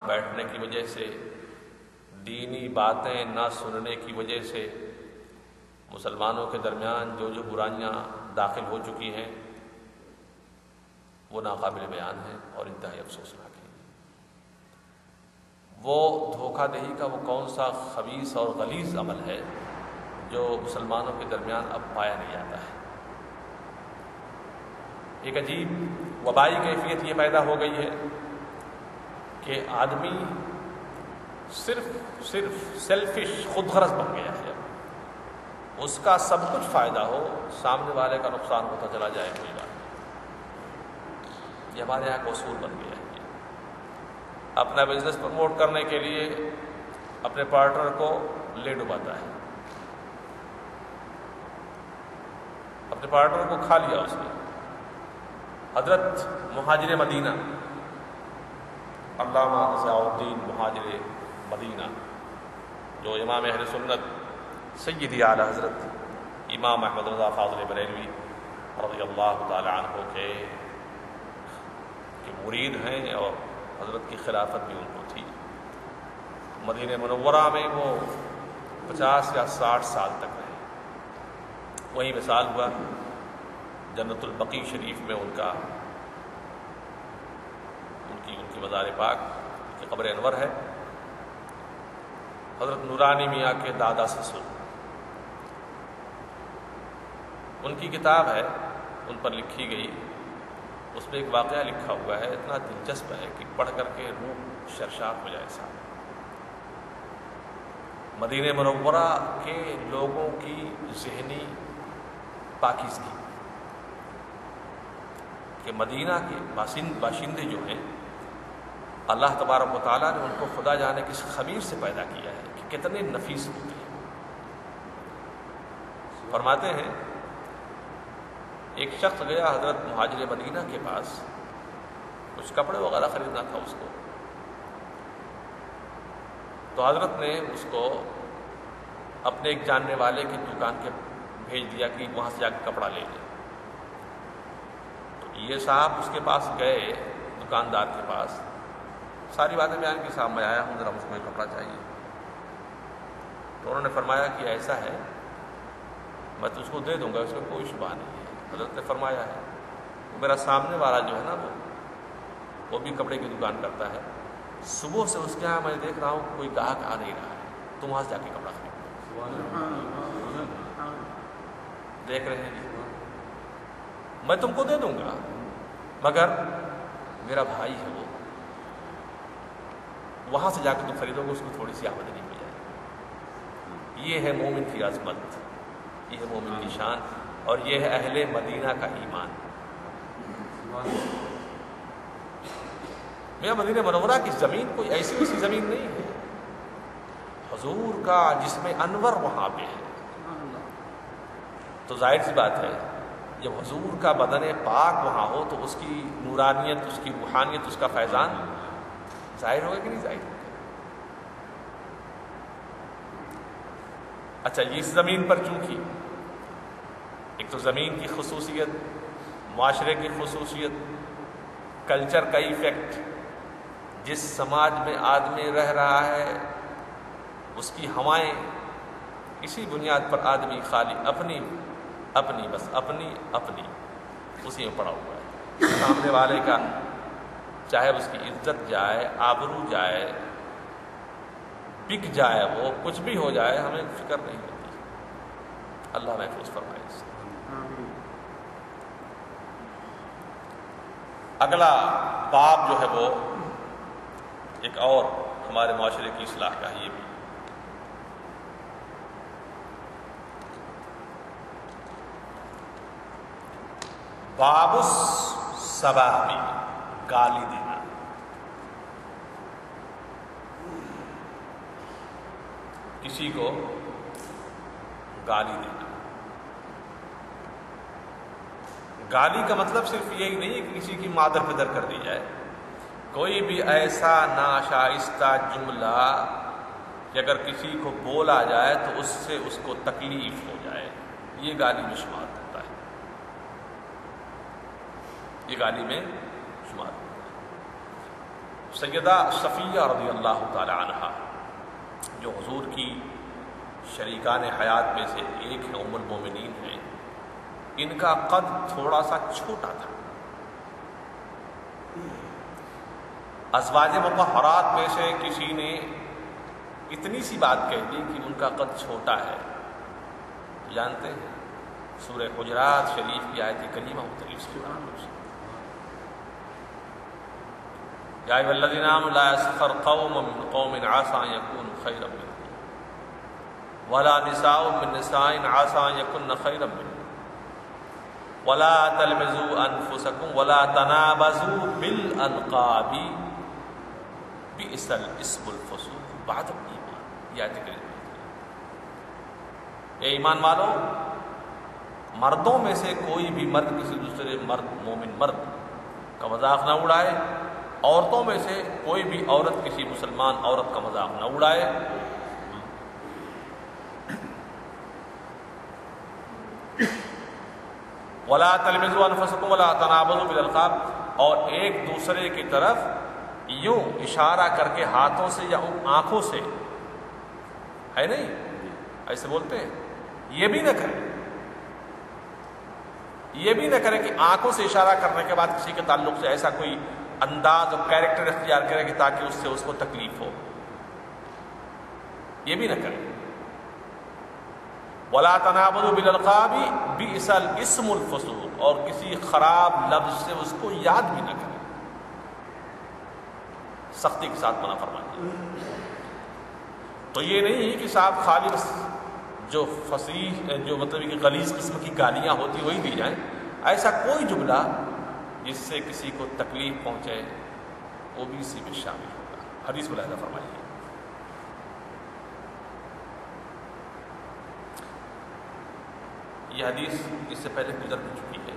بیٹھنے کی وجہ سے، دینی باتیں نہ سننے کی وجہ سے مسلمانوں کے درمیان جو برائیاں داخل ہو چکی ہیں وہ ناقابل بیان ہیں اور انتہائی افسوسناک ہیں۔ وہ دھوکہ دہی کا وہ کون سا خبیث اور غلیظ عمل ہے جو مسلمانوں کے درمیان اب پایا نہیں جاتا ہے۔ ایک عجیب وبائی کیفیت یہ پیدا ہو گئی ہے کہ آدمی صرف سیلفش، خود غرض بن گیا ہے۔ اس کا سب کچھ فائدہ ہو، سامنے والے کا نقصان ہوتا چلا جائے، کوئی بات نہیں۔ یہ ہمارے یہاں کا اصول بن گیا ہے۔ اپنا بزنس پروموٹ کرنے کے لیے اپنے پارٹنر کو لے ڈباتا ہے، اپنے پارٹنر کو کھا لیا اس نے۔ حضرت مہاجر مدینہ علامہ ضیاء الدین مہاجر مدینہ، جو امام اہل سنت سیدی اعلی حضرت امام احمد رضا فاضل بریلوی رضی اللہ تعالی عنہ کے مرید ہیں، اور حضرت کی خلافت بھی ان کو تھی۔ مدینہ منورہ میں وہ 50 یا 60 سال تک رہے۔ وہیں وصال ہوا، جنت البقیع شریف میں ان کی مزار پاک کی قبر انور ہے۔ حضرت نورانی میاں کے دادا سسر، ان کی کتاب ہے، ان پر لکھی گئی، اس میں ایک واقعہ لکھا ہوا ہے، اتنا دلچسپ ہے کہ پڑھ کر کے روح سرشار ہو جائے صاحب۔ مدینہ منورہ کے لوگوں کی ذہنی پاکیزگی، کہ مدینہ کے باشندے جو ہیں، اللہ تبارک و تعالیٰ نے ان کو خدا جانے کس خمیر سے پیدا کیا ہے کہ کتنے نفیس ہوتے ہیں۔ فرماتے ہیں ایک شخص گیا حضرت مہاجر مدینہ کے پاس، کچھ کپڑے وغیرہ خریدنا تھا اس کو، تو حضرت نے اس کو اپنے ایک جاننے والے کی دکان کے بھیج دیا کہ وہاں سے جا کے کپڑا لے لے۔ تو یہ صاحب اس کے پاس گئے، دکاندار کے پاس، ساری باتیں بیان کی، صاحب میں آیا ہوں، ذرا مجھ کو یہ کپڑا چاہیے۔ تو انہوں نے فرمایا کہ ایسا ہے، میں تو اس کو دے دوں گا، اس میں کوئی شبہ نہیں ہے۔ حضرت نے فرمایا ہے میرا سامنے والا جو ہے نا، وہ بھی کپڑے کی دکان کرتا ہے، صبح سے اس کے یہاں میں دیکھ رہا ہوں کوئی گاہک آ نہیں رہا ہے، تم وہاں سے جا کے کپڑا خرید۔ دیکھ رہے ہیں جی، میں تم کو دے دوں گا، مگر میرا بھائی ہے وہ، وہاں سے جا کے تم خریدو گے، اس کو تھوڑی سی آمدنی مل جائے۔ یہ ہے مومن کی عظمت، یہ ہے مومن کی شان، اور یہ ہے اہل مدینہ کا ایمان۔ میرا مدینہ منورہ کی زمین کوئی ایسی ویسی زمین نہیں ہے، حضور کا جسم انور وہاں پہ ہے، تو ظاہر سی بات ہے جب حضور کا بدن پاک وہاں ہو تو اس کی نورانیت، اس کی روحانیت، اس کا فیضان ظاہر ہوگا کہ نہیں ظاہر ہوگا۔ اچھا، اس زمین پر چونکہ ایک تو زمین کی خصوصیت، معاشرے کی خصوصیت، کلچر کا ایفیکٹ، جس سماج میں آدمی رہ رہا ہے اس کی ہوائیں، اسی بنیاد پر آدمی خالی اپنی بس اپنی اسی میں پڑا ہوا ہے۔ سامنے والے کا چاہے اس کی عزت جائے، آبرو جائے، بک جائے، وہ کچھ بھی ہو جائے، ہمیں فکر نہیں ہوتی۔ اللہ محفوظ فرمائے اس سے۔ اگلا باب جو ہے وہ ایک اور ہمارے معاشرے کی اصلاح کا ہے، یہ بھی باب السباب، گالی دینا۔ کسی کو گالی دینا۔ گالی کا مطلب صرف یہی نہیں ہے کہ کسی کی مادر پدر کر دی جائے، کوئی بھی ایسا ناشائستہ جملہ کہ اگر کسی کو بولا جائے تو اس سے اس کو تکلیف ہو جائے، یہ گالی میں شمار ہوتا ہے، یہ گالی میں شمار ہوتا ہے۔ سیدہ صفیہ رضی اللہ تعالی عنہا جو حضور کی شریکان حیات میں سے ایک ہے، ام المومنین ہیں، ان کا قد تھوڑا سا چھوٹا تھا۔ ازواج مطہرات میں سے کسی نے اتنی سی بات کہہ دی کہ ان کا قد چھوٹا ہے، جانتے ہیں سورہ حجرات شریف کی آیت کریمہ اتری اس کے بارے میں، یا ایھا الذین آمنوا لا یسخر قوم من قوم عسى ان یکونوا خیرا منهم ولا نساء من نساء عسى ان یکن خیرا منهم ولا تلمزوا انفسکم ولا تنابزوا بالالقاب بئس الاسم الفسوق بعد الایمان۔ یہ آیت کریمہ، اے ایمان والو، مردوں میں سے کوئی بھی مرد کسی دوسرے مرد مومن مرد کا مذاق نہ اڑائے، عورتوں میں سے کوئی بھی عورت کسی مسلمان عورت کا مذاق نہ اڑائے۔ ولا تلمزوا انفسکم ولا تنابزوا بالالقاب، اور ایک دوسرے کی طرف یوں اشارہ کر کے ہاتھوں سے یا آنکھوں سے، ہے نہیں ایسے بولتے ہیں، یہ بھی نہ کریں، یہ بھی نہ کریں کہ آنکھوں سے اشارہ کرنے کے بعد کسی کے تعلق سے ایسا کوئی انداز اور کیریکٹر اختیار کرے کہ تاکہ اس سے اس کو تکلیف ہو، یہ بھی نہ کریں۔ ولا تنابزوا بالالقاب بئس الاسم الفسوق، اور کسی خراب لفظ سے اس کو یاد بھی نہ کریں، سختی کے ساتھ منع فرمائیے۔ تو یہ نہیں کہ صاحب خالی بس جو فصیح جو مطلب کہ غلیظ قسم کی گالیاں ہوتی وہی دی جائیں، ایسا کوئی جملہ جس سے کسی کو تکلیف پہنچے وہ بھی اسی میں شامل ہوگا۔ حدیث ملاحظہ فرمائیے۔ یہ حدیث اس سے پہلے گزر چکی ہے۔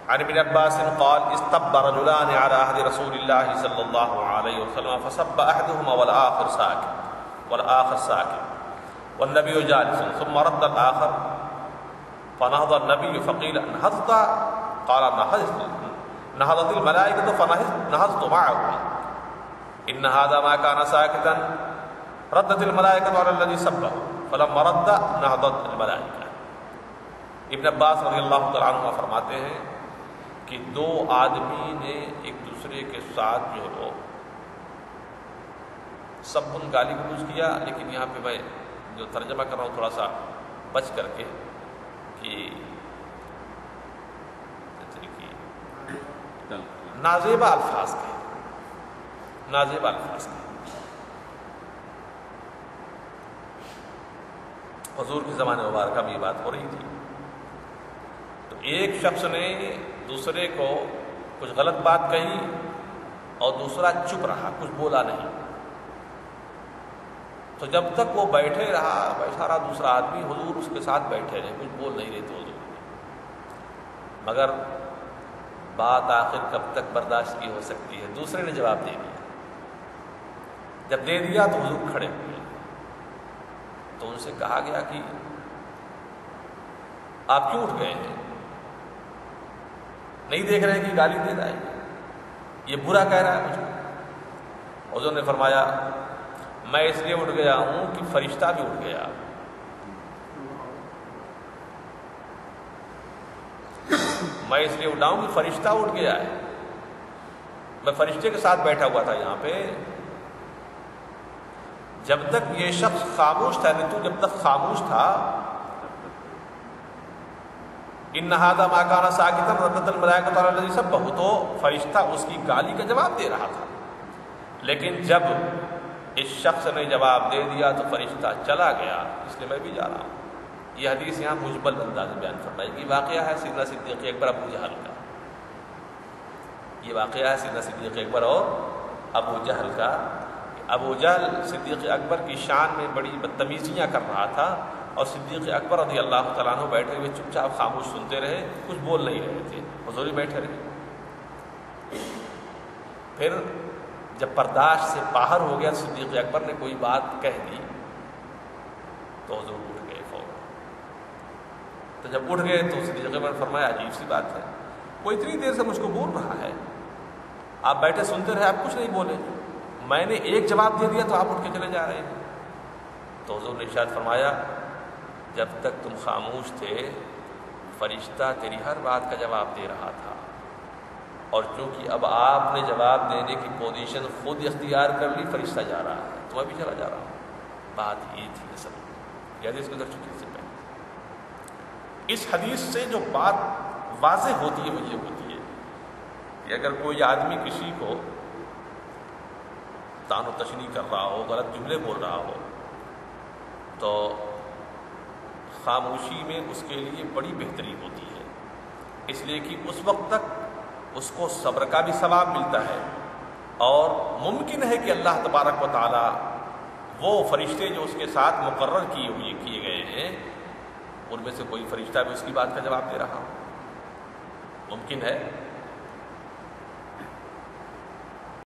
عن ابن عباس قال استب رجلان على عهد رسول الله صلى الله عليه وسلم فسب احدهما والآخر ساكت والنبي جالس ثم رد الآخر فنهض النبي فقيل نهضت؟ قال نهضت الملائكة فنهضت معه إن هذا ما كان ساكتا ردت الملائكة على الذي سبه فلما رد نهضت الملائكة۔ ابن عباس رضی اللہ تعالیٰ عنہ فرماتے ہیں کہ دو آدمی نے ایک دوسرے کے ساتھ جو ہو سب ان گالی گلوچ کیا، لیکن یہاں پہ میں جو ترجمہ کر رہا ہوں تھوڑا سا بچ کر کے کہ نازیبہ الفاظ کے، نازیبہ الفاظ کے۔ حضور کے زمانے مبارکہ میں یہ بات ہو رہی تھی، تو ایک شخص نے دوسرے کو کچھ غلط بات کہی اور دوسرا چپ رہا، کچھ بولا نہیں۔ تو جب تک وہ بیٹھے رہا، بیٹھا دوسرا آدمی، حضور اس کے ساتھ بیٹھے رہے، کچھ بول نہیں رہے تھے حضور، مگر بات آخر کب تک برداشت کی ہو سکتی ہے، دوسرے نے جواب دے دیا۔ جب دے دیا تو حضور کھڑے ہوئے، تو ان سے کہا گیا کہ آپ کیوں اٹھ گئے ہیں؟ نہیں دیکھ رہے کہ گالی دے رہا ہے، یہ برا کہہ رہا ہے مجھ کو۔ حضور نے فرمایا میں اس لیے اٹھ گیا ہوں کہ فرشتہ بھی اٹھ گیا۔ میں اس لیے اٹھا ہوں کہ فرشتہ اٹھ گیا ہے، میں فرشتے کے ساتھ بیٹھا ہوا تھا یہاں پہ، جب تک یہ شخص خاموش تھا، تو جب تک خاموش تھا، ان هذا ما كان ساکتا ردت الملائکۃ علی الذی سبہ، تو فرشتہ اس کی گالی کا جواب دے رہا تھا، لیکن جب اس شخص نے جواب دے دیا تو فرشتہ چلا گیا، اس لیے میں بھی جا رہا ہوں۔ یہ حدیث یہاں مجمل انداز میں بیان فرمائی گی۔ واقعہ ہے سیدنا صدیق اکبر ابو جہل کا، یہ واقعہ ہے سیدنا صدیق اکبر اور ابو جہل کا۔ ابو جہل صدیق اکبر کی شان میں بڑی بدتمیزیاں کر رہا تھا، اور صدیق اکبر رضی اللہ تعالیٰ عنہ بیٹھے ہوئے چپ چاپ خاموش سنتے رہے، کچھ بول نہیں رہے تھے، حضور ہی بیٹھے رہے۔ پھر جب برداشت سے باہر ہو گیا، صدیق اکبر نے کوئی بات کہہ دی تو حضور اٹھ گئے فوراً۔ تو جب اٹھ گئے تو صدیق اکبر نے فرمایا عجیب سی بات ہے، وہ اتنی دیر سے مجھ کو بول رہا ہے، آپ بیٹھے سنتے رہے، آپ کچھ نہیں بولے، میں نے ایک جواب دے دیا تو آپ اٹھ کے چلے جا رہے ہیں۔ تو حضور نے ارشاد فرمایا جب تک تم خاموش تھے فرشتہ تیری ہر بات کا جواب دے رہا تھا، اور چونکہ اب آپ نے جواب دینے کی پوزیشن خود اختیار کر لی، فرشتہ جا رہا ہے تو میں بھی چلا جا رہا ہوں۔ بات یہ تھی اصل یہ حدیث گزر چکی سے پہلے۔ اس حدیث سے جو بات واضح ہوتی ہے وہ یہ ہوتی ہے کہ اگر کوئی آدمی کسی کو طعن و تشنیع کر رہا ہو، غلط جملے بول رہا ہو، تو خاموشی میں اس کے لیے بڑی بہتری ہوتی ہے، اس لیے کہ اس وقت تک اس کو صبر کا بھی ثواب ملتا ہے، اور ممکن ہے کہ اللہ تبارک و تعالی وہ فرشتے جو اس کے ساتھ مقرر کیے گئے ہیں ان میں سے کوئی فرشتہ بھی اس کی بات کا جواب دے رہا ہو، ممکن ہے